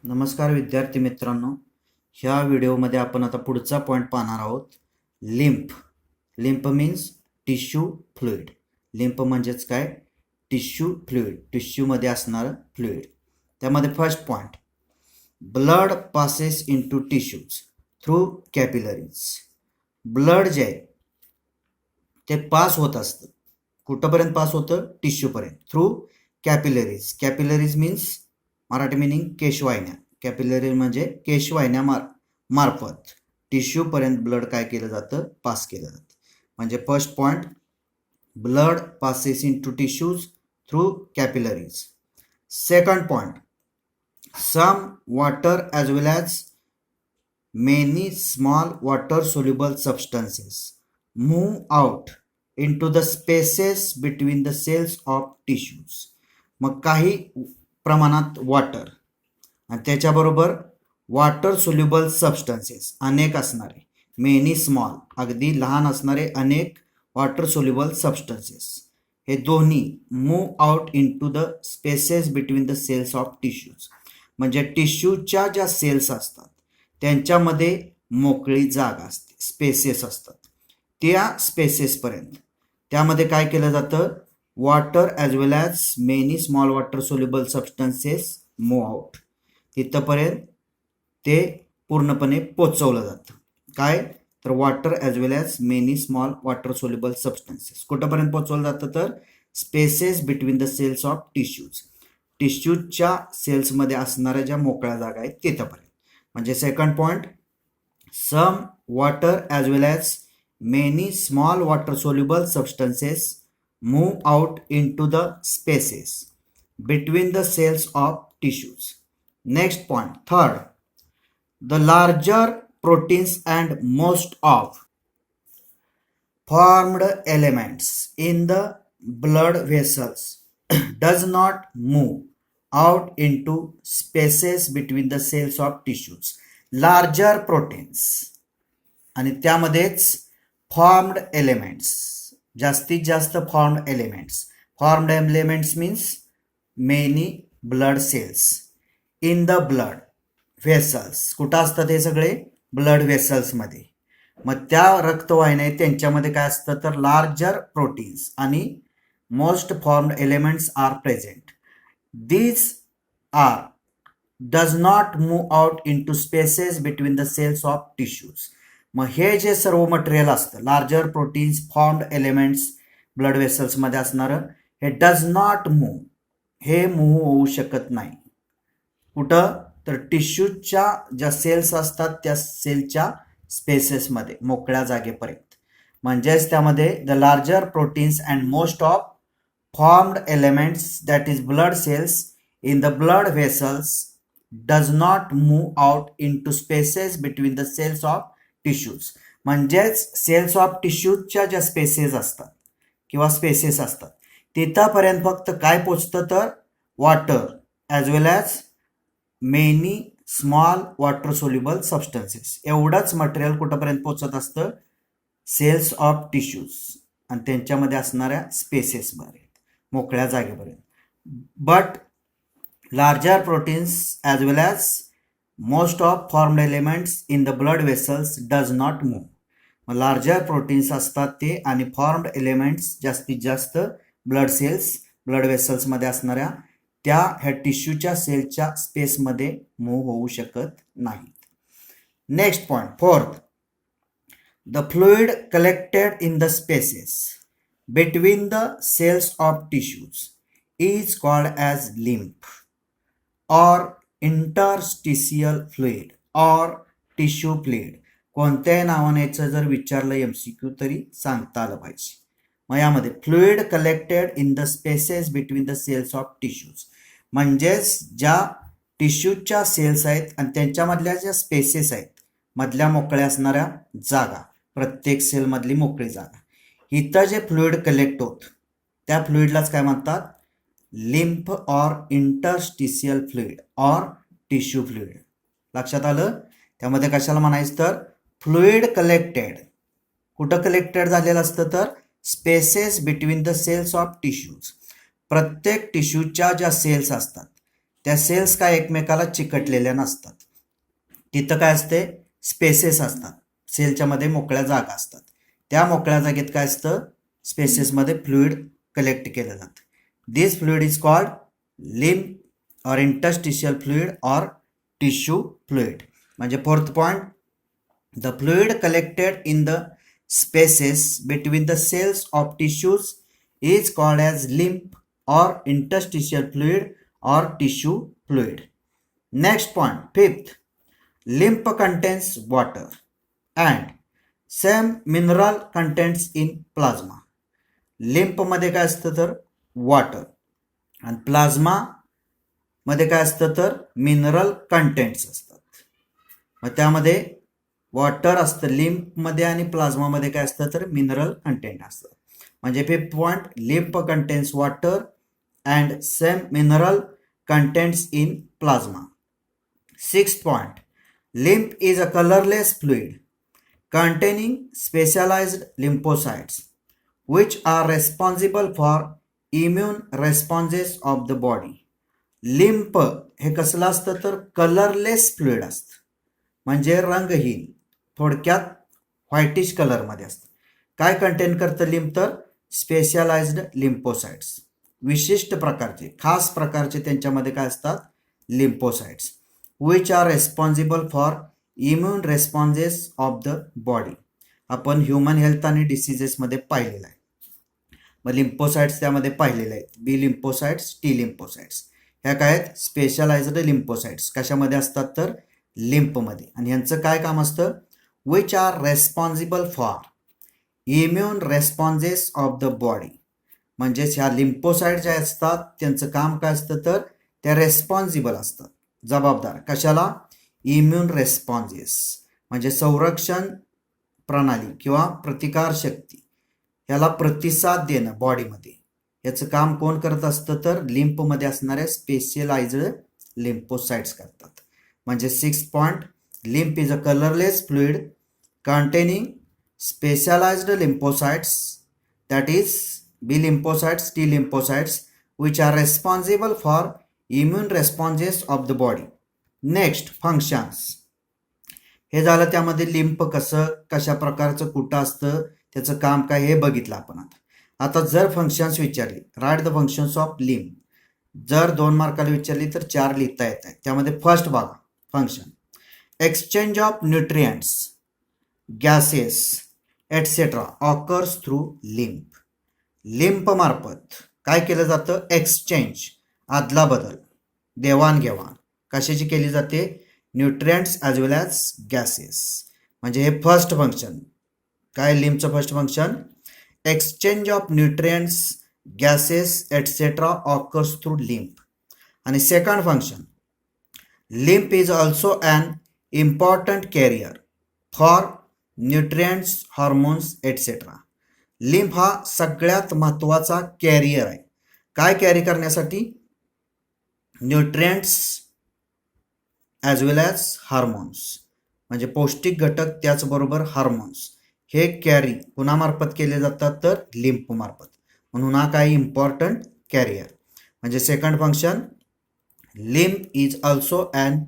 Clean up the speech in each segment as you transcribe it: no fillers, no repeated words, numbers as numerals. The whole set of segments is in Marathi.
नमस्कार विद्यार्थी मित्रांनो, ह्या व्हिडिओमध्ये आपण आता पुढचा पॉईंट पाहणार आहोत. Lymph. Lymph means tissue fluid. Lymph म्हणजेच काय? टिश्यू फ्लुइड, टिश्यूमध्ये असणारं फ्लुइड. त्यामध्ये first point, blood passes into tissues through capillaries. Blood जे आहे ते पास होत असतं. कुठंपर्यंत पास होतं? टिश्यूपर्यंत, through capillaries. Capillaries means Marathi meaning केशवाहिन्या. कॅपिलरी म्हणजे केशवाहिन्या मार्फत टिश्यूपर्यंत ब्लड काय केलं जातं? पास केलं जातं. म्हणजे first point, blood passes into tissues through capillaries. Second point, some water as well as many small water soluble substances move out into the spaces between the cells of tissues. मग काही प्रमाणात वॉटर आणि त्याच्याबरोबर वॉटर सोल्युबल सबस्टन्सेस अनेक असणारे, मेनी स्मॉल अगदी लहान असणारे अनेक वॉटर सोल्युबल सबस्टन्सेस, हे दोन्ही move out into the spaces between the cells of tissues. म्हणजे टिश्यूच्या ज्या सेल्स असतात त्यांच्यामध्ये मोकळी जागा असते, स्पेसेस असतात. त्या स्पेसेसपर्यंत त्यामध्ये काय केलं जातं? Water as well as many small water soluble substances move out. तिथंपर्यंत ते पूर्णपणे पोचवलं जातं. काय तर water as well as many small water soluble substances कुठंपर्यंत पोचवलं जातं? तर spaces between the cells of tissues. टिश्यूजच्या सेल्समध्ये असणाऱ्या ज्या मोकळ्या जागा आहेत तिथंपर्यंत. म्हणजे second point, some water as well as many small water soluble substances move out into the spaces between the cells of tissues. Next point, third, the larger proteins and most of formed elements in the blood vessels does not move out into spaces between the cells of tissues. Larger proteins आणि त्यामध्येच फॉर्म्ड एलिमेंट्स, जास्तीत जास्त formed elements. Formed elements means many blood cells in the blood vessels. कुठं असतात हे सगळे? ब्लड व्हेसल्समध्ये. मग त्या रक्तवाहिन्या त्यांच्यामध्ये काय असतं? तर लार्जर प्रोटीन्स आणि most formed elements are present. These are does not move out into spaces between the cells of tissues. मग हे जे सर्व मटेरियल असतं, larger proteins, formed elements, blood वेसल्समध्ये असणारं, हे डज नॉट मूव्ह, हे मूव्ह होऊ शकत नाही. कुठं? तर टिश्यूच्या ज्या सेल्स असतात त्या सेलच्या स्पेसेसमध्ये, मोकळ्या जागेपर्यंत. म्हणजेच त्यामध्ये the larger proteins and most of formed elements that is blood cells in the blood vessels does not move out into spaces between the cells of tissues. म्हणजेच सेल्स ऑफ टिश्यूजच्या ज्या स्पेसेस असतात किंवा स्पेसेस असतात तिथंपर्यंत फक्त काय पोचतं? तर water as well as many small water soluble substances, एवढंच मटेरियल कुठंपर्यंत पोचत असतं? सेल्स ऑफ टिश्यूज आणि त्यांच्यामध्ये असणाऱ्या स्पेसेसपर्यंत, मोकळ्या जागेपर्यंत. But larger proteins as well as most of formed elements in the blood vessels does not move. मग लार्जर प्रोटीन्स असतात ते आणि फॉर्म्ड एलिमेंट्स जास्तीत जास्त ब्लड सेल्स, ब्लड वेसल्समध्ये असणाऱ्या त्या ह्या टिश्यूच्या सेलच्या स्पेसमध्ये मूव्ह होऊ शकत नाहीत. Next point, fourth, the fluid collected in the spaces between the cells of tissues is called as lymph और इंटरस्टिशियल फ्लुइड और टिश्यू फ्लुइड. कोणत्याही नावाने याचं जर विचारलं MCQ तरी सांगता आलं पाहिजे. मग यामध्ये fluid collected in the spaces between the cells of tissues, म्हणजेच ज्या टिश्यूच्या सेल्स आहेत आणि त्यांच्यामधल्या ज्या स्पेसेस आहेत, मधल्या मोकळ्या असणाऱ्या जागा, प्रत्येक सेलमधली मोकळी जागा, इथं जे फ्लुइड कलेक्ट होत त्या फ्लुइडलाच काय म्हणतात? लिम्फ और इंटरस्टिशियल फ्लुइड और टिश्यू फ्लुइड. लक्षात आलं? त्यामध्ये कशाला म्हणायचं? तर फ्लुइड कलेक्टेड कुठं कलेक्टेड झालेलं असतं? तर spaces between the cells of tissues. प्रत्येक टिश्यूच्या ज्या सेल्स असतात त्या सेल्स काय एकमेकाला चिकटलेल्या नसतात. तिथं काय असते, स्पेसेस असतात, सेलच्या मध्ये मोकळ्या जागा असतात. त्या मोकळ्या जागेत काय असतं, स्पेसेसमध्ये फ्लुइड कलेक्ट केलं जातं. दिस फ्लुइड इज कॉल्ड लिम्फ और इंटरस्टिशियल फ्लुइड और टिश्यू फ्लुइड. म्हणजे fourth point, the fluid collected in the spaces between the cells of tissues is called as lymph or interstitial fluid or tissue fluid. Next point, fifth, lymph contains water and same mineral contents in plasma. lymph मध्ये काय असतं तर वॉटर आणि प्लाझ्मा मध्ये काय असतं तर मिनरल कंटेंट्स असतात. मग त्यामध्ये वॉटर असतं लिम्फमध्ये आणि प्लाझ्मामध्ये काय असतं तर मिनरल कंटेंट असतं. म्हणजे fifth point, lymph contains water and same mineral contents in plasma. Sixth point, lymph is a colourless fluid containing specialized lymphocytes which are responsible for immune responses of the body. Lymph हे कसलं असतं तर कलरलेस फ्लुइड असतं, म्हणजे रंगहीन, थोडक्यात व्हाईटिश कलरमध्ये असतं. काय कंटेन करतं लिम्फ तर स्पेशलाइज्ड लिम्फोसाइट्स, विशिष्ट प्रकारचे खास प्रकारचे त्यांच्यामध्ये काय असतात lymphocytes, which are responsible for immune responses of the body. आपण ह्युमन हेल्थ आणि डिसीजेसमध्ये पाहिलेलं आहे. मग लिम्फोसाइट्स त्यामध्ये पाहिलेले आहेत, बी लिम्फोसाइट्स, टी लिम्फोसाइट्स. ह्या काय आहेत स्पेशलाइज्ड लिम्फोसाइट्स, कशामध्ये असतात तर लिम्फमध्ये. आणि ह्यांचं काय काम असतं, which are responsible for immune responses of the body. म्हणजेच ह्या लिम्फोसाइट ज्या असतात त्यांचं काम काय असतं तर त्या रेस्पॉन्सिबल असतात, जबाबदार कशाला, इम्युन रेस्पॉन्सेस म्हणजे संरक्षण प्रणाली किंवा प्रतिकार शक्ती, याला प्रतिसाद देणं बॉडीमध्ये. याचं काम कोण करत असतं तर लिम्फमध्ये असणाऱ्या स्पेशलाइज्ड लिम्फोसाइट्स करतात. म्हणजे sixth point, lymph is a colourless fluid containing specialized lymphocytes, that is B lymphocytes, T lymphocytes, which are responsible for immune responses of the body. Next, functions. हे झालं त्यामध्ये लिम्फ कसं कशा प्रकारचं कुठं असतं त्याचं काम काय हे बघितलं आपण. आता जर फंक्शन्स विचारली, write the functions of lymph, जर 2 मार्काला विचारली तर 4 लिहिता येत आहेत. त्यामध्ये फर्स्ट बघा function, exchange of nutrients, gases etcetera occurs through lymph. Lymph मार्फत काय केलं जातं, एक्सचेंज आदला बदल, देवाणघेवाण कशाची केली जाते, nutrients as well as gases. म्हणजे हे फर्स्ट फंक्शन काय, लिम्फचं first function exchange of nutrients gases etcetera occurs through lymph. आणि second function, lymph is also an important carrier for nutrients hormones etcetera. Lymph हा सगळ्यात महत्त्वाचा कॅरियर आहे, काय कॅरी करण्यासाठी, nutrients as well as hormones, म्हणजे पौष्टिक घटक त्याचबरोबर हार्मोन्स हे कॅरी कुणामार्फत केले जातात तर लिम्फ मार्फत. म्हणून हा काय इम्पॉर्टंट कॅरियर. म्हणजे second function, lymph is also an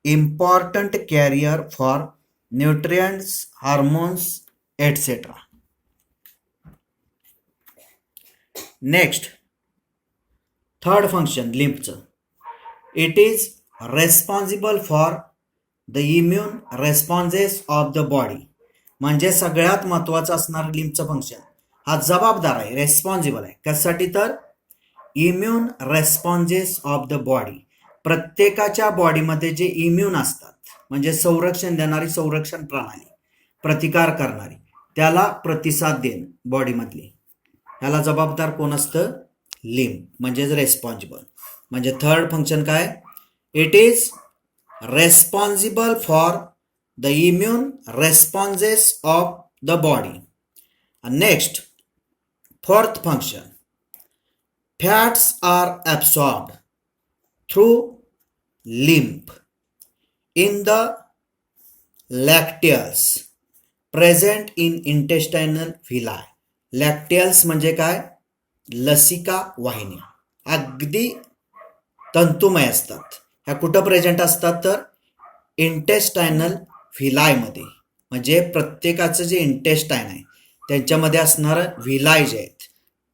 important carrier for nutrients hormones etcetera. Next, third function लिम्फचं, it is responsible for the immune responses of the body. म्हणजे सगळ्यात महत्त्वाचं असणारं लिम्फचं फंक्शन हा जबाबदार आहे, रेस्पॉन्सिबल आहे कशासाठी तर immune responses of the body. प्रत्येकाच्या बॉडीमध्ये जे इम्युन असतात म्हणजे संरक्षण देणारी संरक्षण प्रणाली, प्रतिकार करणारी, त्याला प्रतिसाद देणं बॉडीमधली, ह्याला जबाबदार कोण असतं, लिम्फ म्हणजेच रेस्पॉन्सिबल. म्हणजे थर्ड फंक्शन काय, it is responsible for the immune responses of the body. Next, fourth function, fats are absorbed through lymph in the lacteals present in intestinal villi. Lacteals म्हणजे काय, लसिका वाहिनी. अगदी तंतुमय असतात. ह्या कुठं प्रेझेंट असतात तर इंटेस्टायनल व्हिलायमध्ये, म्हणजे प्रत्येकाचं जे इंटेस्टाईन आहे त्यांच्यामध्ये असणारं व्हिलाय जे आहेत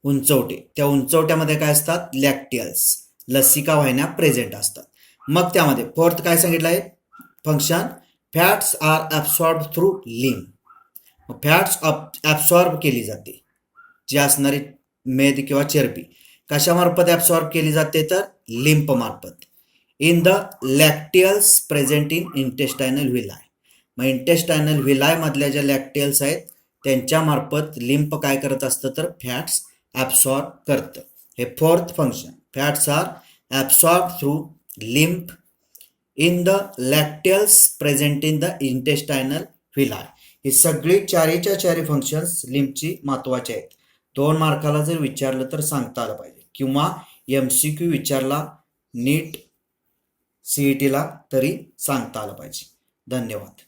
उंचवटे, त्या उंचवट्यामध्ये काय असतात लॅक्टियल्स, लसिका वाहिन्या प्रेझेंट असतात. मग त्यामध्ये फोर्थ काय सांगितलं आहे function, fats are absorb through lymph. Fats absorb केली जाते जी असणारी मेद किंवा चरबी कशामार्फत ॲब्सॉर्ब केली जाते तर लिम्फ मार्फत. In the lacteals present in intestinal villi. मग इंटेस्टायनल व्हिलाय मधल्या ज्या लॅक्टियल्स आहेत त्यांच्या मार्फत लिम्फ काय करत असतं तर फॅट्स ॲब्सॉर्ब करतं. हे fourth function, fats are absorb through lymph in the lacteals present in the intestinal villi. ही सगळी चारीच्या चारी फंक्शन्स लिम्फची महत्वाचे आहेत. 2 मार्काला जर विचारलं तर सांगता आलं पाहिजे, किंवा MCQ विचारला नीट CETला तरी सांगता आलं पाहिजे. धन्यवाद.